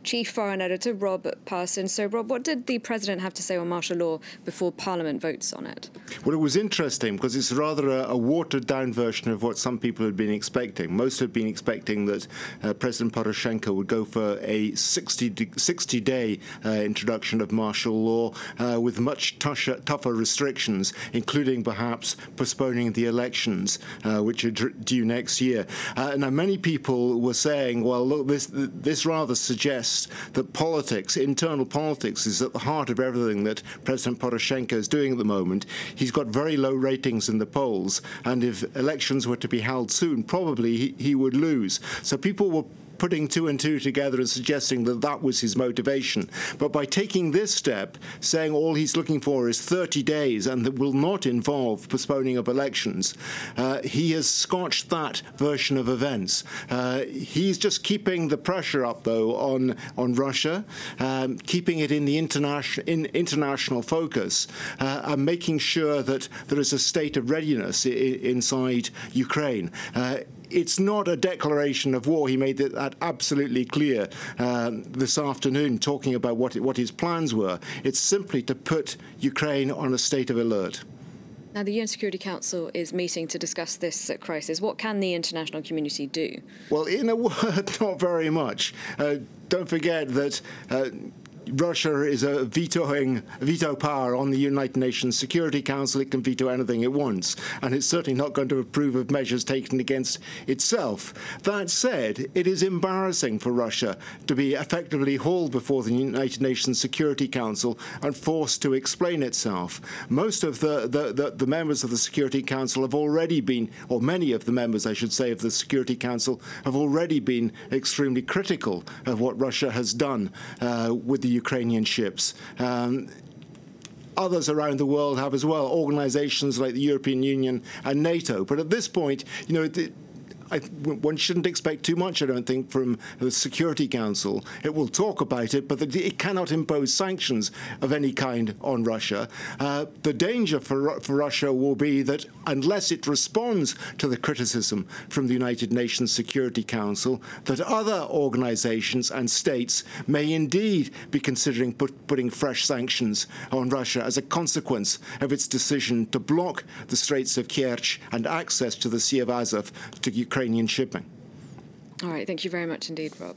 chief foreign editor, Rob Parsons. So, Rob, what did the president have to say on martial law before Parliament votes on it? Well, it was interesting because it's rather a watered-down version of what some people had been expecting. Most had been expecting that President Poroshenko would go for a 60-day introduction of martial law with much tougher restrictions, including perhaps postponing the elections, which are due next year. Now, many people were saying, well, look, this rather suggests that politics, internal politics, is at the heart of everything that President Poroshenko is doing at the moment. He's got very low ratings in the polls, and if elections were to be held soon, probably he would lose. So people were putting two and two together and suggesting that that was his motivation. But by taking this step, saying all he's looking for is 30 days and that will not involve postponing of elections, he has scotched that version of events. He's just keeping the pressure up, though, on Russia, keeping it in the international focus, and making sure that there is a state of readiness inside Ukraine. It's not a declaration of war. He made that absolutely clear this afternoon, talking about what his plans were. It's simply to put Ukraine on a state of alert. Now, the UN Security Council is meeting to discuss this crisis. What can the international community do? Well, in a word, not very much. Don't forget that Russia is a veto power on the United Nations Security Council. It can veto anything it wants, and it's certainly not going to approve of measures taken against itself. That said, it is embarrassing for Russia to be effectively hauled before the United Nations Security Council and forced to explain itself. Most of the members of the Security Council have already been, or many of the members, I should say, of the Security Council have already been extremely critical of what Russia has done with the Ukrainian ships. Others around the world have as well, organizations like the European Union and NATO. But at this point, you know, one shouldn't expect too much, I don't think, from the Security Council. It will talk about it, but it cannot impose sanctions of any kind on Russia. The danger for Russia will be that unless it responds to the criticism from the United Nations Security Council, that other organizations and states may indeed be considering putting fresh sanctions on Russia as a consequence of its decision to block the Straits of Kerch and access to the Sea of Azov to Ukrainian shipping. All right, thank you very much indeed, Rob.